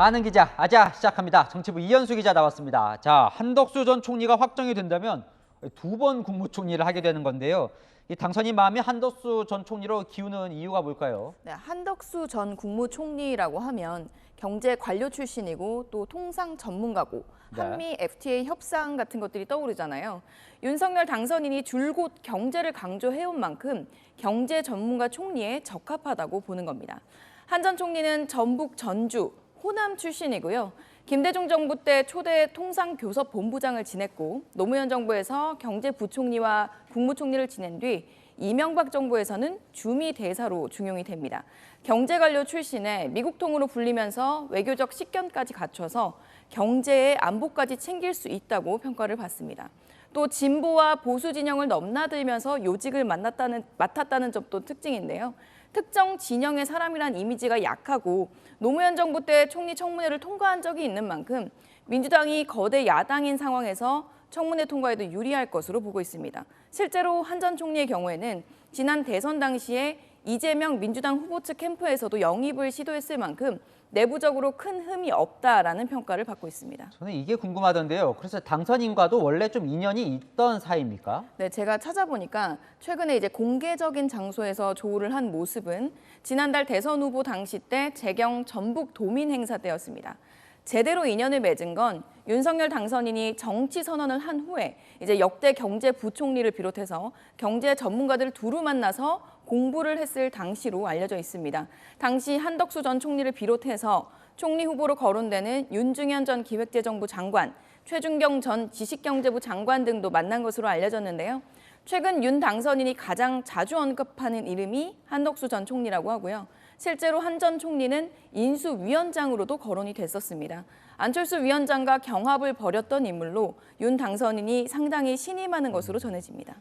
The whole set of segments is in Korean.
아는 기자, 아자 시작합니다. 정치부 이현수 기자 나왔습니다. 자, 한덕수 전 총리가 확정이 된다면 두 번 국무총리를 하게 되는 건데요. 이 당선인 마음이 한덕수 전 총리로 기우는 이유가 뭘까요? 네, 한덕수 전 국무총리라고 하면 경제 관료 출신이고 또 통상 전문가고 네. 한미 FTA 협상 같은 것들이 떠오르잖아요. 윤석열 당선인이 줄곧 경제를 강조해온 만큼 경제 전문가 총리에 적합하다고 보는 겁니다. 한 전 총리는 전북, 전주, 호남 출신이고요. 김대중 정부 때 초대 통상교섭본부장을 지냈고 노무현 정부에서 경제부총리와 국무총리를 지낸 뒤 이명박 정부에서는 주미대사로 중용이 됩니다. 경제관료 출신에 미국통으로 불리면서 외교적 식견까지 갖춰서 경제의 안보까지 챙길 수 있다고 평가를 받습니다. 또 진보와 보수 진영을 넘나들면서 요직을 맡았다는 점도 특징인데요. 특정 진영의 사람이란 이미지가 약하고 노무현 정부 때 총리 청문회를 통과한 적이 있는 만큼 민주당이 거대 야당인 상황에서 청문회 통과에도 유리할 것으로 보고 있습니다. 실제로 한 전 총리의 경우에는 지난 대선 당시에 이재명 민주당 후보 측 캠프에서도 영입을 시도했을 만큼 내부적으로 큰 흠이 없다라는 평가를 받고 있습니다. 저는 이게 궁금하던데요. 그래서 당선인과도 원래 좀 인연이 있던 사이입니까? 네, 제가 찾아보니까 최근에 이제 공개적인 장소에서 조우를 한 모습은 지난달 대선 후보 당시 때 재경 전북 도민 행사 때였습니다. 제대로 인연을 맺은 건 윤석열 당선인이 정치 선언을 한 후에 이제 역대 경제부총리를 비롯해서 경제 전문가들을 두루 만나서 공부를 했을 당시로 알려져 있습니다. 당시 한덕수 전 총리를 비롯해서 총리 후보로 거론되는 윤중현 전 기획재정부 장관, 최준경 전 지식경제부 장관 등도 만난 것으로 알려졌는데요. 최근 윤 당선인이 가장 자주 언급하는 이름이 한덕수 전 총리라고 하고요. 실제로 한 전 총리는 인수위원장으로도 거론이 됐었습니다. 안철수 위원장과 경합을 벌였던 인물로 윤 당선인이 상당히 신임하는 것으로 전해집니다.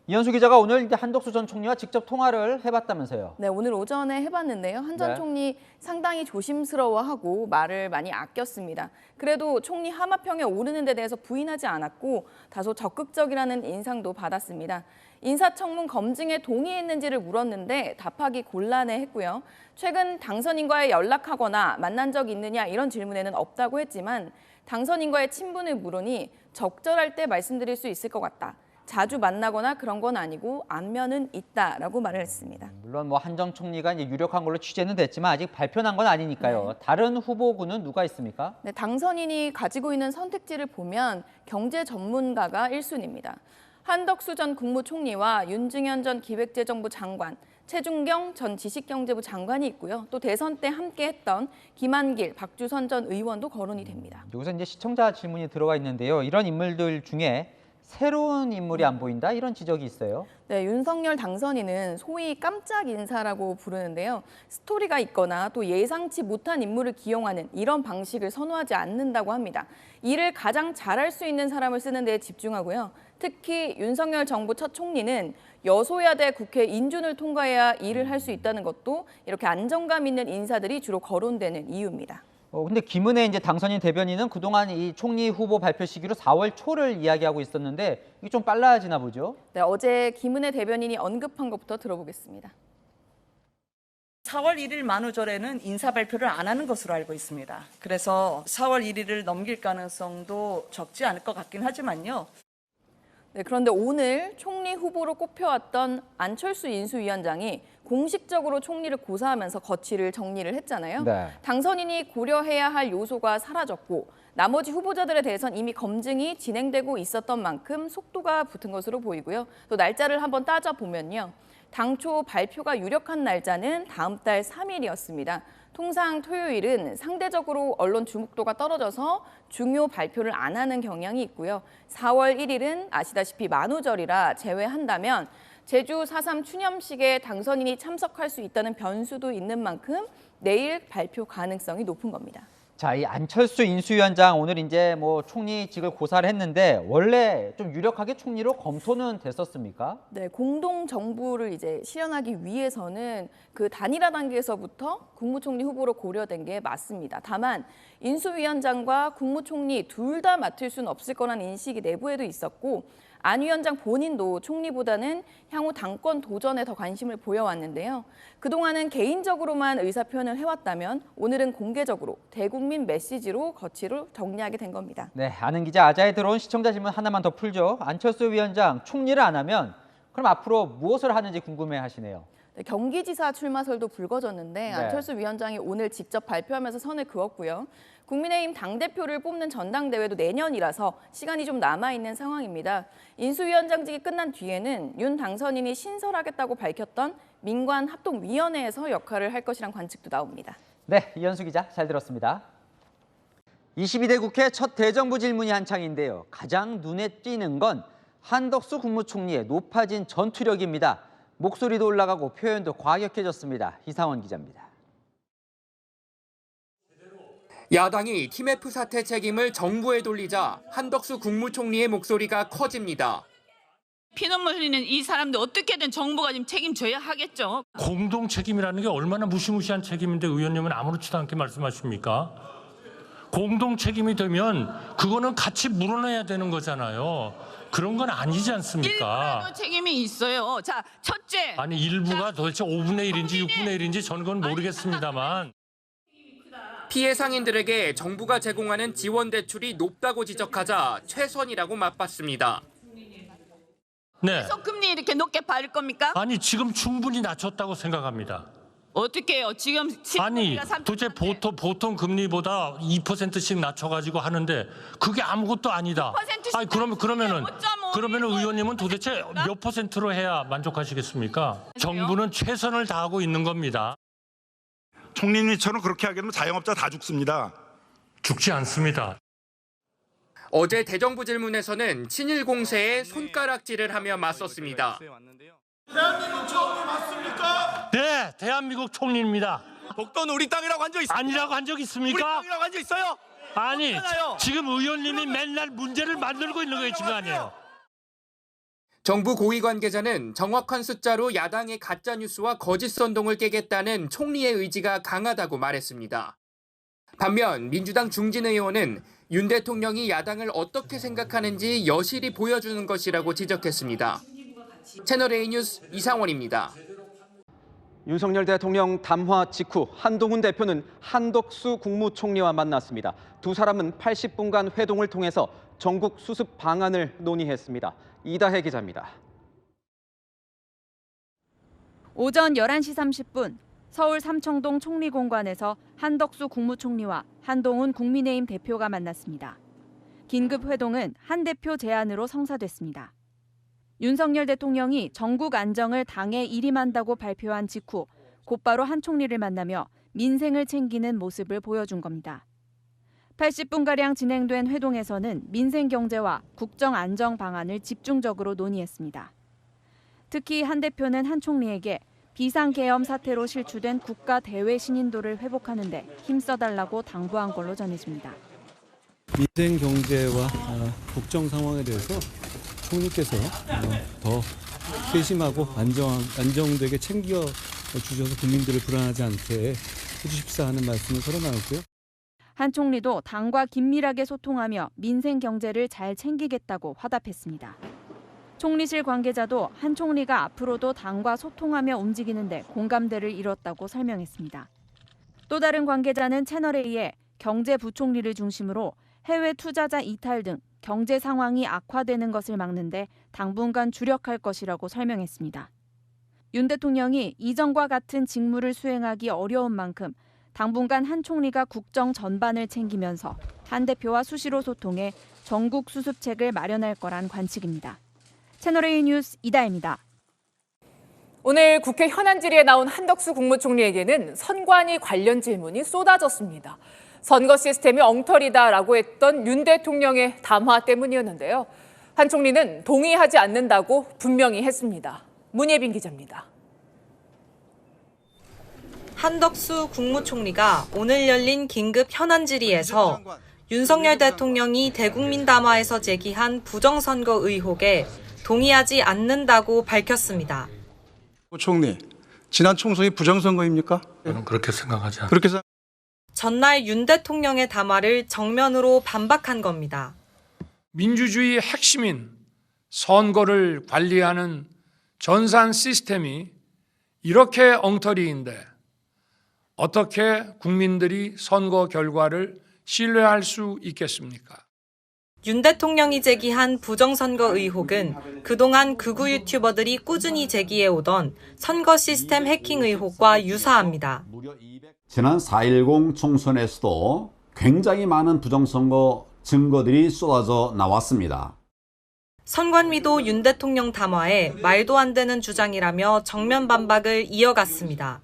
이현수 기자가 오늘 한덕수 전 총리와 직접 통화를 해봤다면서요? 네, 오늘 오전에 해봤는데요. 한 전 총리 상당히 조심스러워하고 말을 많이 아꼈습니다. 그래도 총리 하마평에 오르는 데 대해서 부인하지 않았고 다소 적극적이라는 인상도 받았습니다. 인사청문 검증에 동의했는지를 물었는데 답하기 곤란해했고요. 최근 당선인과의 연락하거나 만난 적 있느냐 이런 질문에는 없다고 했지만 당선인과의 친분을 물으니 적절할 때 말씀드릴 수 있을 것 같다. 자주 만나거나 그런 건 아니고 안면은 있다라고 말을 했습니다. 물론 뭐 한 전 총리가 이제 유력한 걸로 취재는 됐지만 아직 발표난 건 아니니까요. 네. 다른 후보군은 누가 있습니까? 네, 당선인이 가지고 있는 선택지를 보면 경제 전문가가 1순위입니다. 한덕수 전 국무총리와 윤중현 전 기획재정부 장관, 최준경 전 지식경제부 장관이 있고요. 또 대선 때 함께했던 김한길, 박주선 전 의원도 거론이 됩니다. 여기서 이제 시청자 질문이 들어와 있는데요. 이런 인물들 중에 새로운 인물이 안 보인다 이런 지적이 있어요. 네, 윤석열 당선인은 소위 깜짝 인사라고 부르는데요. 스토리가 있거나 또 예상치 못한 인물을 기용하는 이런 방식을 선호하지 않는다고 합니다. 일을 가장 잘할 수 있는 사람을 쓰는 데 집중하고요. 특히 윤석열 정부 첫 총리는 여소야대 국회 인준을 통과해야 일을 할 수 있다는 것도 이렇게 안정감 있는 인사들이 주로 거론되는 이유입니다. 근데 김은혜 이제 당선인 대변인은 그동안 이 총리 후보 발표 시기로 4월 초를 이야기하고 있었는데 이게 좀 빨라지나 보죠? 네, 어제 김은혜 대변인이 언급한 것부터 들어보겠습니다. 4월 1일 만우절에는 인사 발표를 안 하는 것으로 알고 있습니다. 그래서 4월 1일을 넘길 가능성도 적지 않을 것 같긴 하지만요. 네, 그런데 오늘 총리 후보로 꼽혀왔던 안철수 인수위원장이 공식적으로 총리를 고사하면서 거취를 정리를 했잖아요. 네. 당선인이 고려해야 할 요소가 사라졌고 나머지 후보자들에 대해선 이미 검증이 진행되고 있었던 만큼 속도가 붙은 것으로 보이고요. 또 날짜를 한번 따져보면요. 당초 발표가 유력한 날짜는 다음 달 3일이었습니다. 통상 토요일은 상대적으로 언론 주목도가 떨어져서 중요 발표를 안 하는 경향이 있고요. 4월 1일은 아시다시피 만우절이라 제외한다면 제주 4.3 추념식에 당선인이 참석할 수 있다는 변수도 있는 만큼 내일 발표 가능성이 높은 겁니다. 자, 이 안철수 인수위원장 오늘 이제 뭐 총리직을 고사를 했는데 원래 좀 유력하게 총리로 검토는 됐었습니까? 네, 공동 정부를 이제 실현하기 위해서는 그 단일화 단계에서부터 국무총리 후보로 고려된 게 맞습니다. 다만 인수위원장과 국무총리 둘 다 맡을 수는 없을 거란 인식이 내부에도 있었고 안 위원장 본인도 총리보다는 향후 당권 도전에 더 관심을 보여왔는데요. 그동안은 개인적으로만 의사표현을 해왔다면 오늘은 공개적으로 대국민 메시지로 거취를 정리하게 된 겁니다. 네, 아는 기자 아자에 들어온 시청자 질문 하나만 더 풀죠. 안철수 위원장 총리를 안 하면 그럼 앞으로 무엇을 하는지 궁금해하시네요. 네, 경기지사 출마설도 불거졌는데 안철수 위원장이 오늘 직접 발표하면서 선을 그었고요. 국민의힘 당대표를 뽑는 전당대회도 내년이라서 시간이 좀 남아있는 상황입니다. 인수위원장직이 끝난 뒤에는 윤 당선인이 신설하겠다고 밝혔던 민관합동위원회에서 역할을 할 것이란 관측도 나옵니다. 네, 이현수 기자 잘 들었습니다. 22대 국회 첫 대정부 질문이 한창인데요. 가장 눈에 띄는 건 한덕수 국무총리의 높아진 전투력입니다. 목소리도 올라가고 표현도 과격해졌습니다. 이상원 기자입니다. 야당이 TMF 사태 책임을 정부에 돌리자 한덕수 국무총리의 목소리가 커집니다. 피눈물 흘리는 이 사람들 어떻게든 정부가 좀 책임져야 하겠죠. 공동 책임이라는 게 얼마나 무시무시한 책임인데 의원님은 아무렇지도 않게 말씀하십니까? 공동 책임이 되면 그거는 같이 물어내야 되는 거잖아요. 그런 건 아니지 않습니까? 일부라도 책임이 있어요. 자, 첫째. 아니 일부가 도대체 5분의 1인지 6분의 1인지 저는 그건 모르겠습니다만. 피해 상인들에게 정부가 제공하는 지원 대출이 높다고 지적하자 최선이라고 맞봤습니다. 네. 금리 이렇게 높게 받을 겁니까? 아니 지금 충분히 낮췄다고 생각합니다. 어떻게 해요? 지금 아니 도대체 보통 금리보다 2%씩 낮춰가지고 하는데 그게 아무것도 아니다. 2%씩 아니 그러면은 5.5 의원님은 도대체 몇 퍼센트로 해야 만족하시겠습니까? 정부는 최선을 다하고 있는 겁니다. 총리님처럼 그렇게 하게 되면 자영업자 다 죽습니다. 죽지 않습니다. 어제 대정부 질문에서는 친일 공세에 손가락질을 하며 맞섰습니다. 대한민국 총리 맞습니까? 네, 대한민국 총리입니다. 독도는 우리 땅이라고 한 적 있습니까? 아니라고 한 적 우리 있습니까? 땅이라고 한 적 있어요? 아니, 없잖아요. 지금 의원님이 맨날 문제를 만들고 있는 거예요, 지금 아니에요. 정부 고위 관계자는 정확한 숫자로 야당의 가짜뉴스와 거짓 선동을 깨겠다는 총리의 의지가 강하다고 말했습니다. 반면 민주당 중진 의원은 윤 대통령이 야당을 어떻게 생각하는지 여실히 보여주는 것이라고 지적했습니다. 채널A 뉴스 이상원입니다. 윤석열 대통령 담화 직후 한동훈 대표는 한덕수 국무총리와 만났습니다. 두 사람은 80분간 회동을 통해서 전국 수습 방안을 논의했습니다. 이다혜 기자입니다. 오전 11시 30분 서울 삼청동 총리공관에서 한덕수 국무총리와 한동훈 국민의힘 대표가 만났습니다. 긴급 회동은 한 대표 제안으로 성사됐습니다. 윤석열 대통령이 전국 안정을 당에 일임한다고 발표한 직후 곧바로 한 총리를 만나며 민생을 챙기는 모습을 보여준 겁니다. 80분가량 진행된 회동에서는 민생 경제와 국정 안정 방안을 집중적으로 논의했습니다. 특히 한 대표는 한 총리에게 비상계엄 사태로 실추된 국가 대외 신인도를 회복하는 데 힘써달라고 당부한 걸로 전해집니다. 민생 경제와 국정 상황에 대해서 총리께서 더 세심하고 안정되게 챙겨 주셔서 국민들을 불안하지 않게 해주십사 하는 말씀을 서로 나눴고요. 한 총리도 당과 긴밀하게 소통하며 민생 경제를 잘 챙기겠다고 화답했습니다. 총리실 관계자도 한 총리가 앞으로도 당과 소통하며 움직이는데 공감대를 이뤘다고 설명했습니다. 또 다른 관계자는 채널A에 경제부총리를 중심으로 해외 투자자 이탈 등 경제 상황이 악화되는 것을 막는데 당분간 주력할 것이라고 설명했습니다. 윤 대통령이 이전과 같은 직무를 수행하기 어려운 만큼 당분간 한 총리가 국정 전반을 챙기면서 한 대표와 수시로 소통해 전국 수습책을 마련할 거란 관측입니다. 채널A 뉴스 이다혜입니다. 오늘 국회 현안 질의에 나온 한덕수 국무총리에게는 선관위 관련 질문이 쏟아졌습니다. 선거 시스템이 엉터리다라고 했던 윤 대통령의 담화 때문이었는데요. 한 총리는 동의하지 않는다고 분명히 했습니다. 문예빈 기자입니다. 한덕수 국무총리가 오늘 열린 긴급 현안 질의에서 윤석열 대통령이 대국민 담화에서 제기한 부정선거 의혹에 동의하지 않는다고 밝혔습니다. 총리, 지난 총선이 부정선거입니까? 저는 그렇게 생각하지 않습니다. 그렇게 생각. 전날 윤 대통령의 담화를 정면으로 반박한 겁니다. 민주주의의 핵심인 선거를 관리하는 전산 시스템이 이렇게 엉터리인데 어떻게 국민들이 선거 결과를 신뢰할 수 있겠습니까? 윤 대통령이 제기한 부정선거 의혹은 그동안 극우 유튜버들이 꾸준히 제기해오던 선거 시스템 해킹 의혹과 유사합니다. 지난 4.10 총선에서도 굉장히 많은 부정선거 증거들이 쏟아져 나왔습니다. 선관위도 윤 대통령 담화에 말도 안 되는 주장이라며 정면 반박을 이어갔습니다.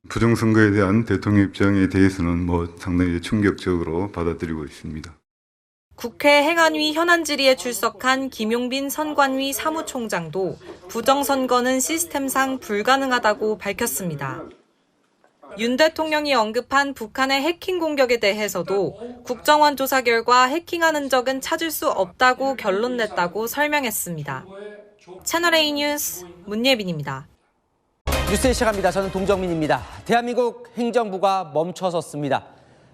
부정선거에 대한 대통령 입장에 대해서는 상당히 충격적으로 받아들이고 있습니다. 국회 행안위 현안 질의에 출석한 김용빈 선관위 사무총장도 부정선거는 시스템상 불가능하다고 밝혔습니다. 윤 대통령이 언급한 북한의 해킹 공격에 대해서도 국정원 조사 결과 해킹한 흔적은 찾을 수 없다고 결론 냈다고 설명했습니다. 채널A 뉴스 문예빈입니다. 뉴스의 시작합니다. 저는 동정민입니다. 대한민국 행정부가 멈춰섰습니다.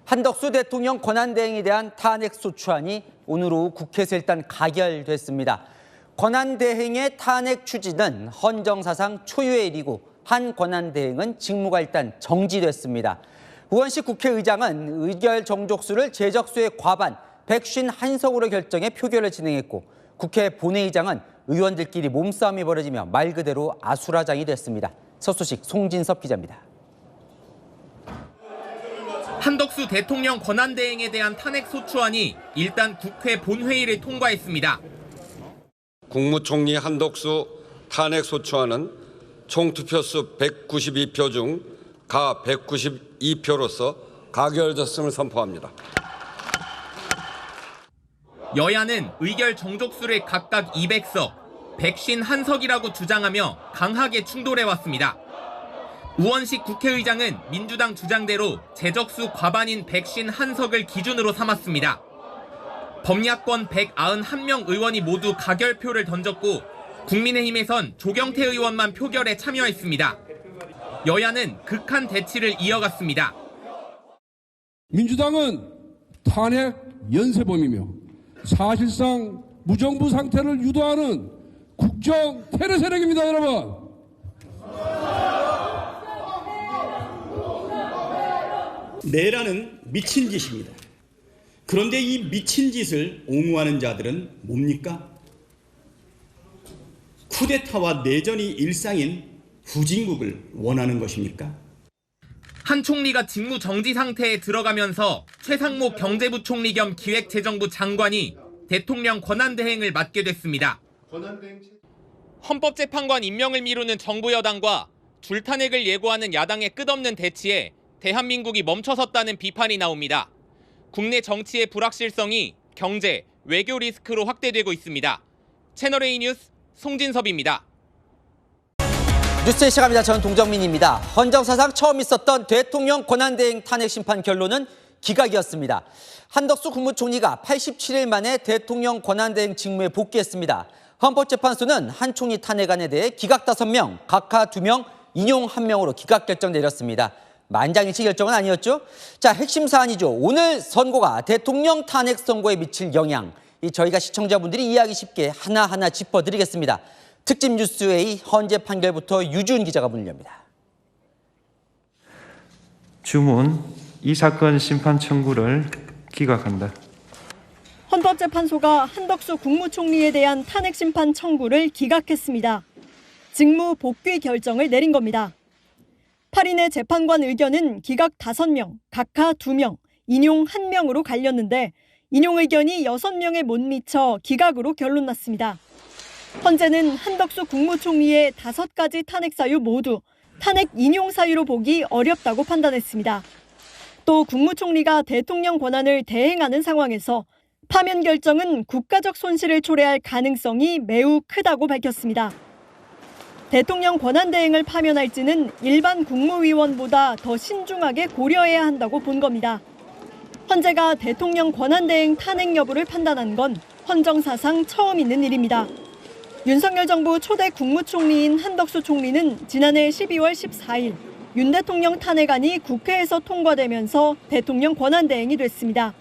한덕수 대통령 권한대행에 대한 탄핵소추안이 오늘 오후 국회에서 일단 가결됐습니다. 권한대행의 탄핵 추진은 헌정사상 초유의 일이고 한 권한대행은 직무가 일단 정지됐습니다. 우원식 국회의장은 의결 정족수를 제적수의 과반 151석으로 결정해 표결을 진행했고 국회 본회의장은 의원들끼리 몸싸움이 벌어지며 말 그대로 아수라장이 됐습니다. 첫 소식 송진섭 기자입니다. 한덕수 대통령 권한대행에 대한 탄핵소추안이 일단 국회 본회의를 통과했습니다. 국무총리 한덕수 탄핵소추안은 총 투표수 192표 중 가 192표로서 가결됐음을 선포합니다. 여야는 의결 정족수를 각각 200석, 151석이라고 주장하며 강하게 충돌해왔습니다. 우원식 국회의장은 민주당 주장대로 제적수 과반인 151석을 기준으로 삼았습니다. 범야권 191명 의원이 모두 가결표를 던졌고 국민의힘에선 조경태 의원만 표결에 참여했습니다. 여야는 극한 대치를 이어갔습니다. 민주당은 탄핵 연쇄범이며 사실상 무정부 상태를 유도하는 국정 테러 세력입니다, 여러분. 내라는 미친 짓입니다. 그런데 이 미친 짓을 옹호하는 자들은 뭡니까? 쿠데타와 내전이 일상인 후진국을 원하는 것입니까? 한 총리가 직무 정지 상태에 들어가면서 최상목 경제부총리 겸 기획재정부 장관이 대통령 권한대행을 맡게 됐습니다. 헌법재판관 임명을 미루는 정부 여당과 줄탄핵을 예고하는 야당의 끝없는 대치에 대한민국이 멈춰섰다는 비판이 나옵니다. 국내 정치의 불확실성이 경제, 외교 리스크로 확대되고 있습니다. 채널A 뉴스 송진섭입니다. 뉴스의 시간입니다. 저는 동정민입니다. 헌정사상 처음 있었던 대통령 권한대행 탄핵 심판 결론은 기각이었습니다. 한덕수 국무총리가 87일 만에 대통령 권한대행 직무에 복귀했습니다. 헌법재판소는 한 총리 탄핵안에 대해 기각 5명, 각하 2명, 인용 1명으로 기각 결정 내렸습니다. 만장일치 결정은 아니었죠. 자, 핵심 사안이죠. 오늘 선고가 대통령 탄핵 선고에 미칠 영향. 저희가 시청자분들이 이해하기 쉽게 하나하나 짚어드리겠습니다. 특집 뉴스A 헌재 판결부터 유준 기자가 문을 엽니다. 주문 이 사건 심판 청구를 기각한다. 헌법재판소가 한덕수 국무총리에 대한 탄핵 심판 청구를 기각했습니다. 직무 복귀 결정을 내린 겁니다. 8인의 재판관 의견은 기각 5명, 각하 2명, 인용 1명으로 갈렸는데 인용 의견이 6명에 못 미쳐 기각으로 결론났습니다. 헌재는 한덕수 국무총리의 5가지 탄핵 사유 모두 탄핵 인용 사유로 보기 어렵다고 판단했습니다. 또 국무총리가 대통령 권한을 대행하는 상황에서 파면 결정은 국가적 손실을 초래할 가능성이 매우 크다고 밝혔습니다. 대통령 권한대행을 파면할지는 일반 국무위원보다 더 신중하게 고려해야 한다고 본 겁니다. 헌재가 대통령 권한대행 탄핵 여부를 판단한 건 헌정사상 처음 있는 일입니다. 윤석열 정부 초대 국무총리인 한덕수 총리는 지난해 12월 14일 윤 대통령 탄핵안이 국회에서 통과되면서 대통령 권한대행이 됐습니다.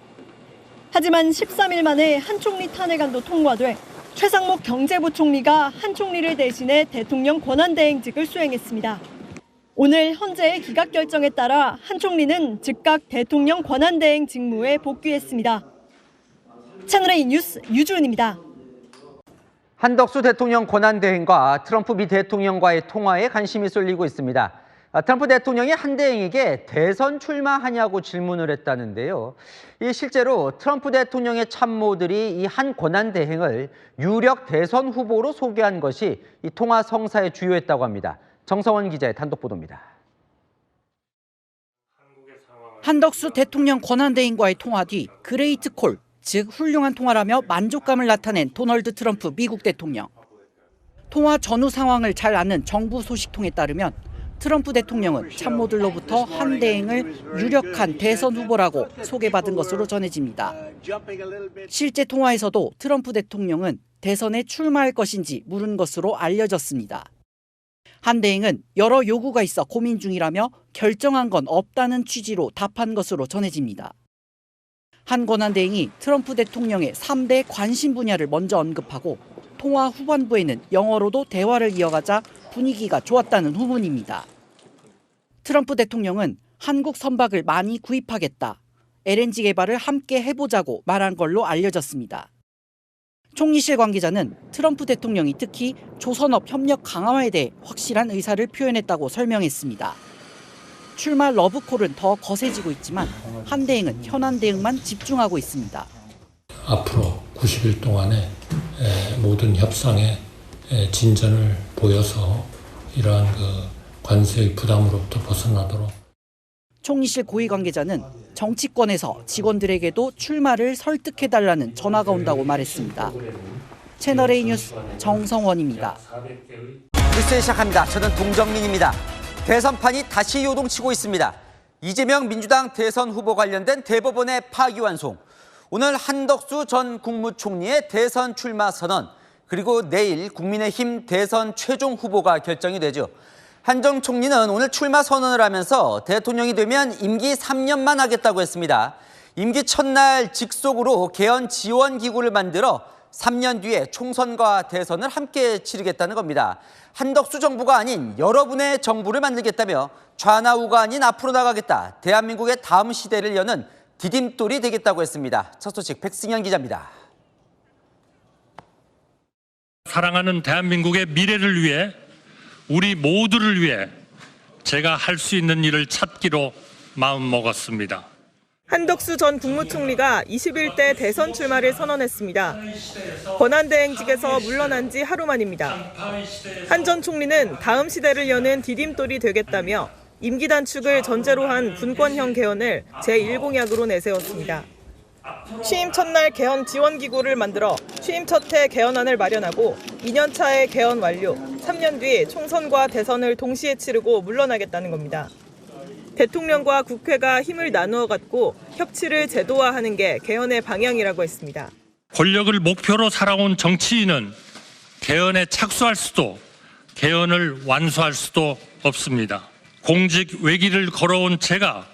하지만 13일 만에 한 총리 탄핵안도 통과돼 최상목 경제부총리가 한 총리를 대신해 대통령 권한대행직을 수행했습니다. 오늘 헌재의 기각 결정에 따라 한 총리는 즉각 대통령 권한대행 직무에 복귀했습니다. 채널A 뉴스 유주은입니다. 한덕수 대통령 권한대행과 트럼프 미 대통령과의 통화에 관심이 쏠리고 있습니다. 트럼프 대통령이 한 대행에게 대선 출마하냐고 질문을 했다는데요. 실제로 트럼프 대통령의 참모들이 이 한 권한대행을 유력 대선 후보로 소개한 것이 이 통화 성사에 주요했다고 합니다. 정성원 기자의 단독 보도입니다. 한덕수 대통령 권한대행과의 통화 뒤 그레이트 콜, 즉 훌륭한 통화라며 만족감을 나타낸 도널드 트럼프 미국 대통령. 통화 전후 상황을 잘 아는 정부 소식통에 따르면 트럼프 대통령은 참모들로부터 한 대행을 유력한 대선 후보라고 소개받은 것으로 전해집니다. 실제 통화에서도 트럼프 대통령은 대선에 출마할 것인지 물은 것으로 알려졌습니다. 한 대행은 여러 요구가 있어 고민 중이라며 결정한 건 없다는 취지로 답한 것으로 전해집니다. 한 권한대행이 트럼프 대통령의 3대 관심 분야를 먼저 언급하고 통화 후반부에는 영어로도 대화를 이어가자 분위기가 좋았다는 후문입니다. 트럼프 대통령은 한국 선박을 많이 구입하겠다, LNG 개발을 함께 해보자고 말한 걸로 알려졌습니다. 총리실 관계자는 트럼프 대통령이 특히 조선업 협력 강화에 대해 확실한 의사를 표현했다고 설명했습니다. 출마 러브콜은 더 거세지고 있지만 한 대행은 현안 대응만 집중하고 있습니다. 앞으로 90일 동안의 모든 협상에 진전을 보여서 이러한 관세의 부담으로부터 벗어나도록. 총리실 고위 관계자는 정치권에서 직원들에게도 출마를 설득해달라는 전화가 온다고 말했습니다. 채널A 뉴스 정성원입니다. 뉴스 시작합니다. 저는 동정민입니다. 대선판이 다시 요동치고 있습니다. 이재명 민주당 대선 후보 관련된 대법원의 파기환송, 오늘 한덕수 전 국무총리의 대선 출마 선언, 그리고 내일 국민의힘 대선 최종 후보가 결정이 되죠. 한 전 총리는 오늘 출마 선언을 하면서 대통령이 되면 임기 3년만 하겠다고 했습니다. 임기 첫날 직속으로 개헌 지원 기구를 만들어 3년 뒤에 총선과 대선을 함께 치르겠다는 겁니다. 한덕수 정부가 아닌 여러분의 정부를 만들겠다며 좌나우가 아닌 앞으로 나가겠다, 대한민국의 다음 시대를 여는 디딤돌이 되겠다고 했습니다. 첫 소식 백승현 기자입니다. 사랑하는 대한민국의 미래를 위해, 우리 모두를 위해 제가 할 수 있는 일을 찾기로 마음먹었습니다. 한덕수 전 국무총리가 21대 대선 출마를 선언했습니다. 권한대행직에서 물러난 지 하루 만입니다. 한 전 총리는 다음 시대를 여는 디딤돌이 되겠다며 임기 단축을 전제로 한 분권형 개헌을 제1공약으로 내세웠습니다. 취임 첫날 개헌 지원기구를 만들어 취임 첫해 개헌안을 마련하고 2년 차에 개헌 완료, 3년 뒤 총선과 대선을 동시에 치르고 물러나겠다는 겁니다. 대통령과 국회가 힘을 나누어 갖고 협치를 제도화하는 게 개헌의 방향이라고 했습니다. 권력을 목표로 살아온 정치인은 개헌에 착수할 수도 개헌을 완수할 수도 없습니다. 공직 외길을 걸어온 제가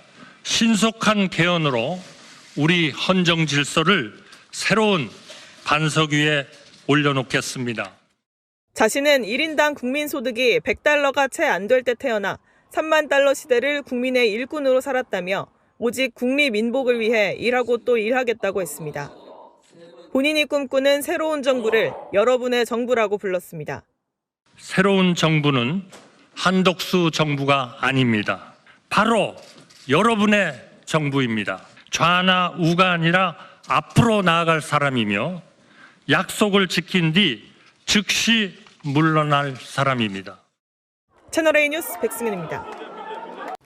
신속한 개헌으로 우리 헌정 질서를 새로운 반석 위에 올려놓겠습니다. 자신은 1인당 국민소득이 100달러가 채 안 될 때 태어나 3만 달러 시대를 국민의 일꾼으로 살았다며 오직 국리민복을 위해 일하고 또 일하겠다고 했습니다. 본인이 꿈꾸는 새로운 정부를 여러분의 정부라고 불렀습니다. 새로운 정부는 한덕수 정부가 아닙니다. 바로 여러분의 정부입니다. 좌나 우가 아니라 앞으로 나아갈 사람이며 약속을 지킨 뒤 즉시 물러날 사람입니다. 채널A 뉴스 백승현입니다.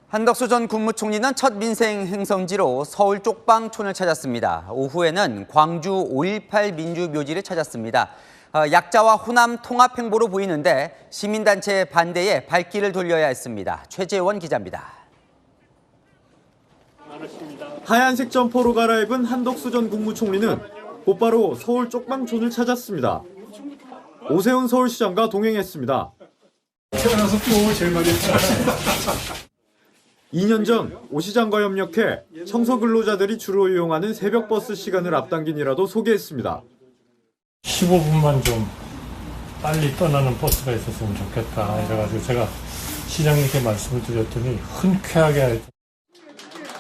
한덕수 전 국무총리는 첫 민생 행성지로 서울 쪽방촌을 찾았습니다. 오후에는 광주 5.18 민주묘지를 찾았습니다. 약자와 호남 통합 행보로 보이는데 시민단체 반대에 발길을 돌려야 했습니다. 최재원 기자입니다. 하얀색 점퍼로 갈아입은 한덕수 전 국무총리는 곧바로 서울 쪽방촌을 찾았습니다. 오세훈 서울시장과 동행했습니다. 태어나서 또 제일 많이 했습니다. 2년 전 오 시장과 협력해 청소 근로자들이 주로 이용하는 새벽버스 시간을 앞당긴이라도 소개했습니다. 15분만 좀 빨리 떠나는 버스가 있었으면 좋겠다 이래가지고 제가 시장님께 말씀을 드렸더니 흔쾌하게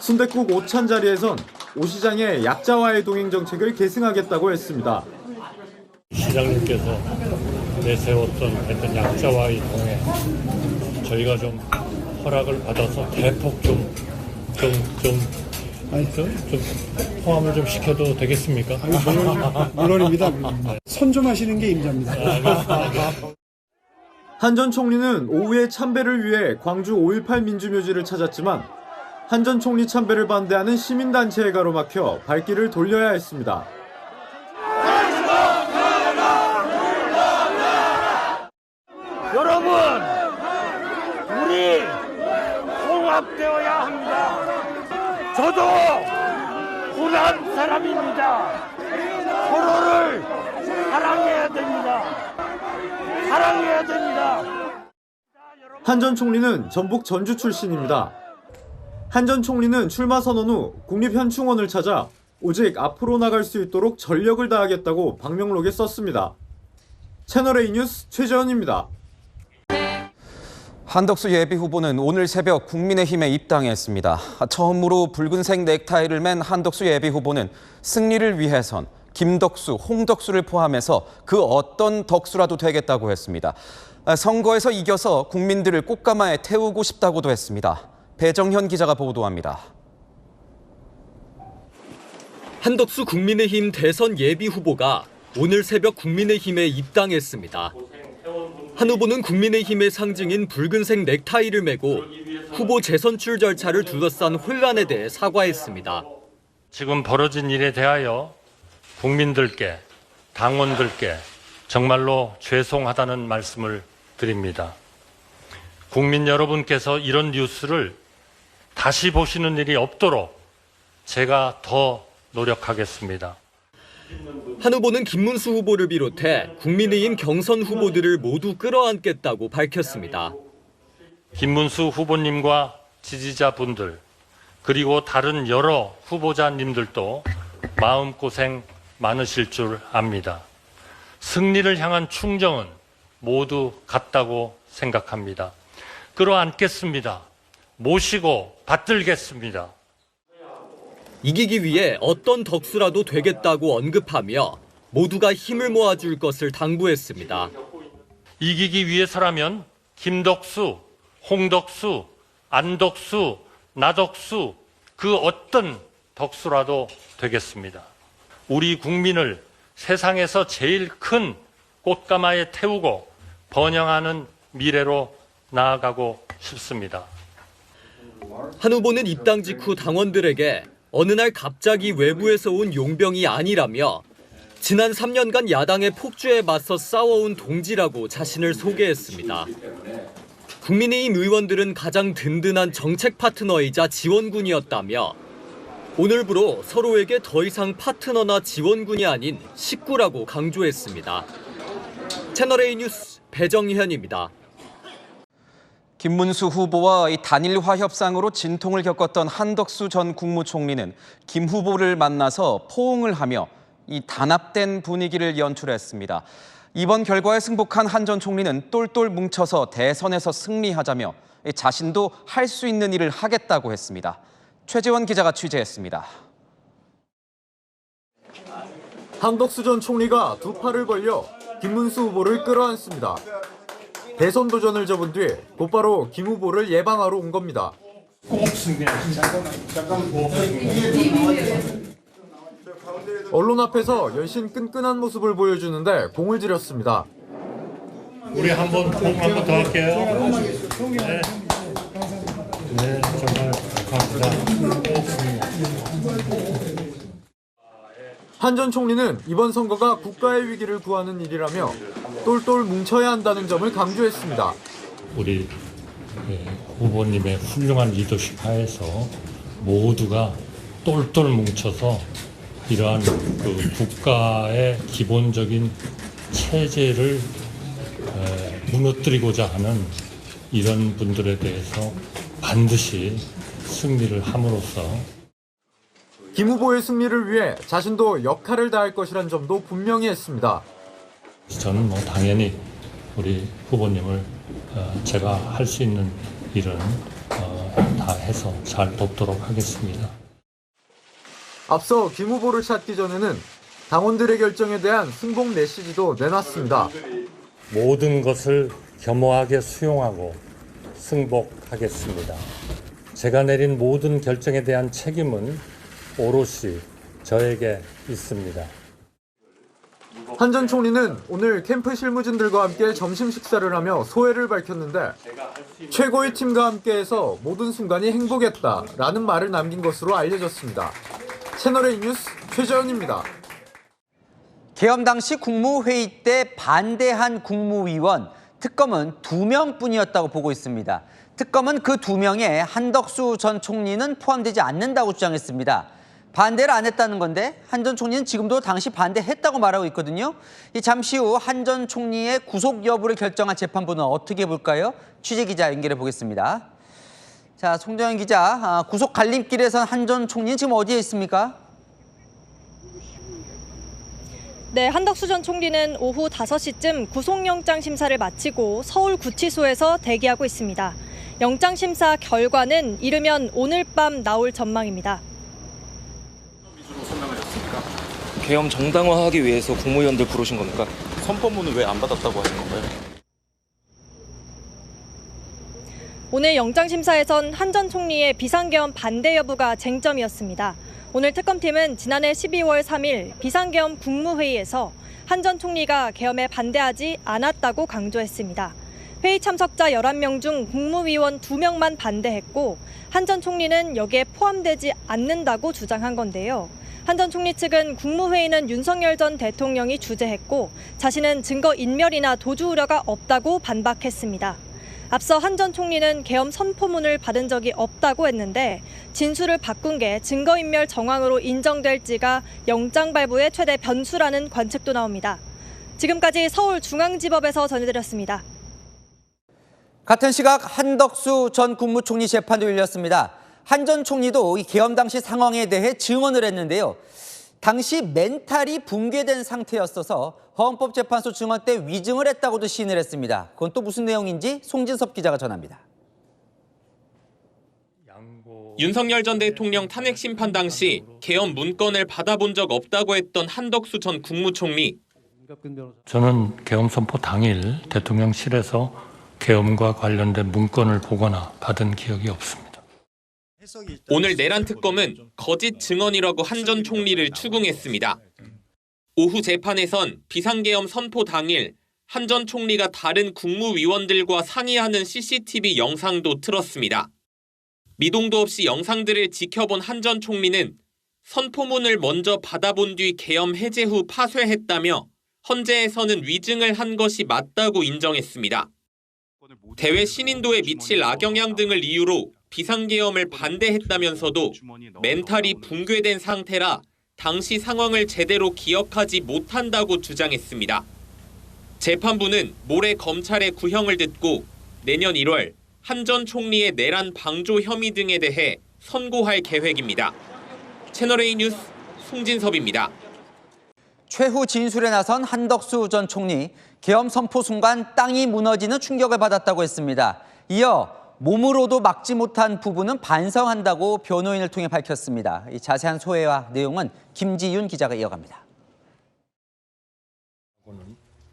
순댓국 5찬 자리에선 오 시장의 약자와의 동행 정책을 계승하겠다고 했습니다. 시장님께서 내세웠던 하여튼 약자와의 동행 저희가 좀 허락을 받아서 대폭 좀 포함을 좀 시켜도 되겠습니까? 물론입니다. 선점하시는 게 임자입니다. 한 전 총리는 오후에 참배를 위해 광주 5.18 민주묘지를 찾았지만 한 전 총리 참배를 반대하는 시민단체에 가로막혀 발길을 돌려야 했습니다. 여러분, 우리 통합되어야 합니다. 저도 고난 사람입니다. 서로를 사랑해야 됩니다. 사랑해야 됩니다. 한 전 총리는 전북 전주 출신입니다. 한 전 총리는 출마 선언 후 국립현충원을 찾아 오직 앞으로 나갈 수 있도록 전력을 다하겠다고 방명록에 썼습니다. 채널A 뉴스 최재원입니다. 한덕수 예비후보는 오늘 새벽 국민의힘에 입당했습니다. 처음으로 붉은색 넥타이를 맨 한덕수 예비후보는 승리를 위해선 김덕수, 홍덕수를 포함해서 그 어떤 덕수라도 되겠다고 했습니다. 선거에서 이겨서 국민들을 꽃가마에 태우고 싶다고도 했습니다. 배정현 기자가 보도합니다. 한덕수 국민의힘 대선 예비후보가 오늘 새벽 국민의힘에 입당했습니다. 한 후보는 국민의힘의 상징인 붉은색 넥타이를 메고 후보 재선출 절차를 둘러싼 혼란에 대해 사과했습니다. 지금 벌어진 일에 대하여 국민들께, 당원들께 정말로 죄송하다는 말씀을 드립니다. 국민 여러분께서 이런 뉴스를 다시 보시는 일이 없도록 제가 더 노력하겠습니다. 한 후보는 김문수 후보를 비롯해 국민의힘 경선 후보들을 모두 끌어안겠다고 밝혔습니다. 김문수 후보님과 지지자분들 그리고 다른 여러 후보자님들도 마음고생 많으실 줄 압니다. 승리를 향한 충정은 모두 같다고 생각합니다. 끌어안겠습니다. 모시고 받들겠습니다. 이기기 위해 어떤 덕수라도 되겠다고 언급하며 모두가 힘을 모아줄 것을 당부했습니다. 이기기 위해서라면 김덕수, 홍덕수, 안덕수, 나덕수 그 어떤 덕수라도 되겠습니다. 우리 국민을 세상에서 제일 큰 꽃가마에 태우고 번영하는 미래로 나아가고 싶습니다. 한 후보는 입당 직후 당원들에게 어느 날 갑자기 외부에서 온 용병이 아니라며 지난 3년간 야당의 폭주에 맞서 싸워온 동지라고 자신을 소개했습니다. 국민의힘 의원들은 가장 든든한 정책 파트너이자 지원군이었다며 오늘부로 서로에게 더 이상 파트너나 지원군이 아닌 식구라고 강조했습니다. 채널A 뉴스 배정현입니다. 김문수 후보와 이 단일화 협상으로 진통을 겪었던 한덕수 전 국무총리는 김 후보를 만나서 포옹을 하며 이 단합된 분위기를 연출했습니다. 이번 결과에 승복한 한 전 총리는 똘똘 뭉쳐서 대선에서 승리하자며 자신도 할 수 있는 일을 하겠다고 했습니다. 최재원 기자가 취재했습니다. 한덕수 전 총리가 두 팔을 벌려 김문수 후보를 끌어안습니다. 대선 도전을 접은 뒤 곧바로 김 후보를 예방하러 온 겁니다. 언론 앞에서 열심 끈끈한 모습을 보여주는데 공을 들였습니다. 우리 한번 더 할게요. 네, 정말 감사합니다. 한 전 총리는 이번 선거가 국가의 위기를 구하는 일이라며 똘똘 뭉쳐야 한다는 점을 강조했습니다. 우리 후보님의 훌륭한 리더십 하에서 모두가 똘똘 뭉쳐서 이러한 그 국가의 기본적인 체제를 무너뜨리고자 하는 이런 분들에 대해서 반드시 승리를 함으로써 김 후보의 승리를 위해 자신도 역할을 다할 것이란 점도 분명히 했습니다. 저는 당연히 우리 후보님을 제가 할 수 있는 일은 다 해서 잘 돕도록 하겠습니다. 앞서 김 후보를 찾기 전에는 당원들의 결정에 대한 승복 메시지도 내놨습니다. 모든 것을 겸허하게 수용하고 승복하겠습니다. 제가 내린 모든 결정에 대한 책임은 오롯이 저에게 있습니다. 한 전 총리는 오늘 캠프 실무진들과 함께 점심 식사를 하며 소회를 밝혔는데 최고의 팀과 함께해서 모든 순간이 행복했다라는 말을 남긴 것으로 알려졌습니다. 채널A 뉴스 최재현입니다. 계엄 당시 국무회의 때 반대한 국무위원, 특검은 2명뿐이었다고 보고 있습니다. 특검은 그 2명에 한덕수 전 총리는 포함되지 않는다고 주장했습니다. 반대를 안 했다는 건데 한 전 총리는 지금도 당시 반대했다고 말하고 있거든요. 잠시 후 한 전 총리의 구속 여부를 결정한 재판부는 어떻게 볼까요? 취재기자 연결해 보겠습니다. 자, 송정현 기자, 구속 갈림길에 선 한 전 총리는 지금 어디에 있습니까? 네, 한덕수 전 총리는 오후 5시쯤 구속영장 심사를 마치고 서울구치소에서 대기하고 있습니다. 영장 심사 결과는 이르면 오늘 밤 나올 전망입니다. 계엄 정당화하기 위해서 국무위원들 부르신 겁니까? 선포문을 왜 안 받았다고 하신 건가요? 오늘 영장 심사에선 한 전 총리의 비상계엄 반대 여부가 쟁점이었습니다. 오늘 특검팀은 지난해 12월 3일 비상계엄 국무회의에서 한 전 총리가 계엄에 반대하지 않았다고 강조했습니다. 회의 참석자 11명 중 국무위원 2명만 반대했고 한 전 총리는 여기에 포함되지 않는다고 주장한 건데요. 한 전 총리 측은 국무회의는 윤석열 전 대통령이 주재했고 자신은 증거 인멸이나 도주 우려가 없다고 반박했습니다. 앞서 한 전 총리는 계엄 선포문을 받은 적이 없다고 했는데 진술을 바꾼 게 증거인멸 정황으로 인정될지가 영장 발부의 최대 변수라는 관측도 나옵니다. 지금까지 서울중앙지법에서 전해드렸습니다. 같은 시각 한덕수 전 국무총리 재판도 열렸습니다. 한 전 총리도 이 계엄 당시 상황에 대해 증언을 했는데요. 당시 멘탈이 붕괴된 상태였어서 헌법재판소 증언 때 위증을 했다고도 시인을 했습니다. 그건 또 무슨 내용인지 송진섭 기자가 전합니다. 윤석열 전 대통령 탄핵 심판 당시 계엄 문건을 받아본 적 없다고 했던 한덕수 전 국무총리. 저는 계엄 선포 당일 대통령실에서 계엄과 관련된 문건을 보거나 받은 기억이 없습니다. 오늘 내란 특검은 거짓 증언이라고 한 전 총리를 추궁했습니다. 오후 재판에선 비상계엄 선포 당일 한 전 총리가 다른 국무위원들과 상의하는 CCTV 영상도 틀었습니다. 미동도 없이 영상들을 지켜본 한 전 총리는 선포문을 먼저 받아본 뒤 계엄 해제 후 파쇄했다며 헌재에서는 위증을 한 것이 맞다고 인정했습니다. 대외 신인도에 미칠 악영향 등을 이유로 비상계엄을 반대했다면서도 멘탈이 붕괴된 상태라 당시 상황을 제대로 기억하지 못한다고 주장했습니다. 재판부는 모레 검찰의 구형을 듣고 내년 1월 한 전 총리의 내란 방조 혐의 등에 대해 선고할 계획입니다. 채널A 뉴스 송진섭입니다. 최후 진술에 나선 한덕수 전 총리, 계엄 선포 순간 땅이 무너지는 충격을 받았다고 했습니다. 이어 몸으로도 막지 못한 부분은 반성한다고 변호인을 통해 밝혔습니다. 이 자세한 소회와 내용은 김지윤 기자가 이어갑니다.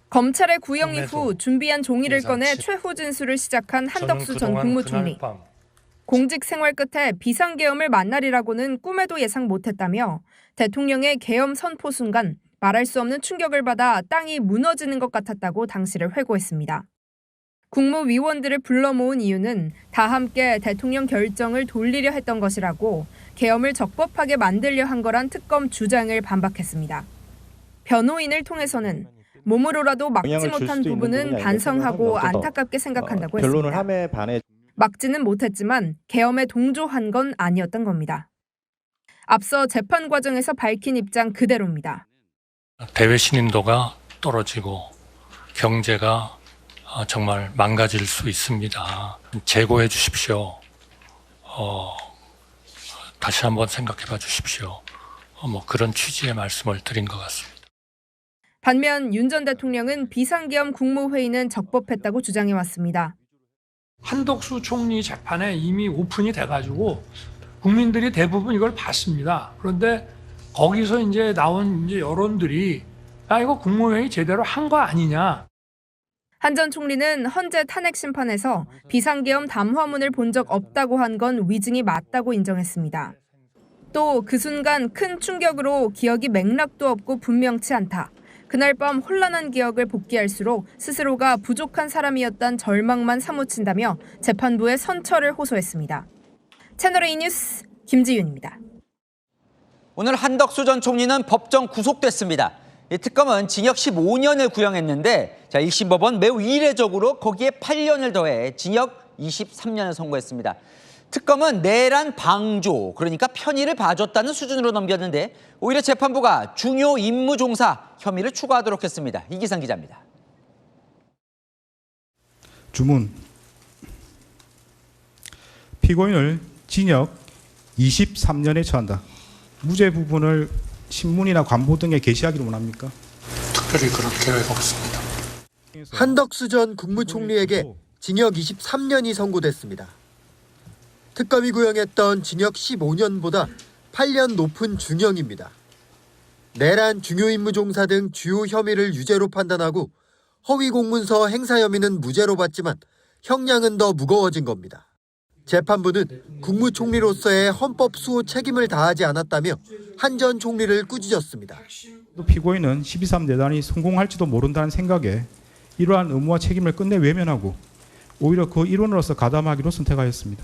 검찰의 구형 이후 준비한 종이를 꺼내 최후 진술을 시작한 한덕수 전 국무총리. 공직 생활 끝에 비상계엄을 만나리라고는 꿈에도 예상 못했다며 대통령의 계엄 선포 순간 말할 수 없는 충격을 받아 땅이 무너지는 것 같았다고 당시를 회고했습니다. 국무위원들을 불러 모은 이유는 다 함께 대통령 결정을 돌리려 했던 것이라고 계엄을 적법하게 만들려 한 거란 특검 주장을 반박했습니다. 변호인을 통해서는 몸으로라도 막지 못한 부분은 반성하고 안타깝게 생각한다고 했습니다. 막지는 못했지만 계엄에 동조한 건 아니었던 겁니다. 앞서 재판 과정에서 밝힌 입장 그대로입니다. 대외 신인도가 떨어지고 경제가 정말 망가질 수 있습니다. 재고해 주십시오. 다시 한번 생각해 봐 주십시오. 그런 취지의 말씀을 드린 것 같습니다. 반면 윤 전 대통령은 비상계엄 국무회의는 적법했다고 주장해왔습니다. 한덕수 총리 재판에 이미 오픈이 돼가지고 국민들이 대부분 이걸 봤습니다. 그런데 거기서 이제 나온 여론들이 이거 국무회의 제대로 한 거 아니냐. 한 전 총리는 헌재 탄핵 심판에서 비상계엄 담화문을 본 적 없다고 한 건 위증이 맞다고 인정했습니다. 또 그 순간 큰 충격으로 기억이 맥락도 없고 분명치 않다. 그날 밤 혼란한 기억을 복귀할수록 스스로가 부족한 사람이었단 절망만 사무친다며 재판부에 선처를 호소했습니다. 채널A 뉴스 김지윤입니다. 오늘 한덕수 전 총리는 법정 구속됐습니다. 이 특검은 징역 15년을 구형했는데 1심 법원 매우 이례적으로 거기에 8년을 더해 징역 23년을 선고했습니다. 특검은 내란 방조, 그러니까 편의를 봐줬다는 수준으로 넘겼는데 오히려 재판부가 중요 임무 종사 혐의를 추가하도록 했습니다. 이기상 기자입니다. 주문. 피고인을 징역 23년에 처한다. 무죄 부분을 신문이나 관보 등에 게시하기를 원합니까? 특별히 그럴 계획 없습니다. 한덕수 전 국무총리에게 징역 23년이 선고됐습니다. 특검이 구형했던 징역 15년보다 8년 높은 중형입니다. 내란 중요 임무 종사 등 주요 혐의를 유죄로 판단하고 허위 공문서 행사 혐의는 무죄로 봤지만 형량은 더 무거워진 겁니다. 재판부는 국무총리로서의 헌법 수호 책임을 다하지 않았다며 한 전 총리를 꾸짖었습니다. 피고인은 12.3 내란이 성공할지도 모른다는 생각에 이러한 의무와 책임을 끝내 외면하고 오히려 그 일원으로서 가담하기로 선택하였습니다.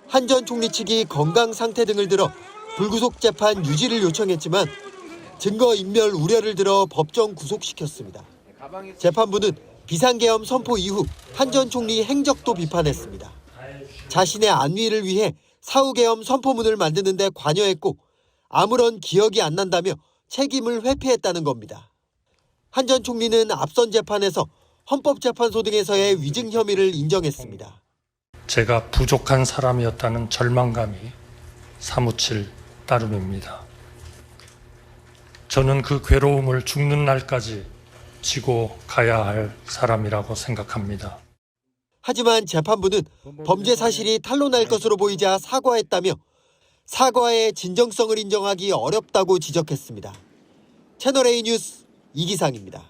한 전 총리 측이 건강 상태 등을 들어 불구속 재판 유지를 요청했지만 증거인멸 우려를 들어 법정 구속시켰습니다. 재판부는 비상계엄 선포 이후 한 전 총리 행적도 비판했습니다. 자신의 안위를 위해 사후계엄 선포문을 만드는 데 관여했고 아무런 기억이 안 난다며 책임을 회피했다는 겁니다. 한 전 총리는 앞선 재판에서 헌법재판소 등에서의 위증 혐의를 인정했습니다. 제가 부족한 사람이었다는 절망감이 사무칠 따름입니다. 저는 그 괴로움을 죽는 날까지 지고 가야 할 사람이라고 생각합니다. 하지만 재판부는 범죄 사실이 탄로날 것으로 보이자 사과했다며 사과의 진정성을 인정하기 어렵다고 지적했습니다. 채널A 뉴스 이기상입니다.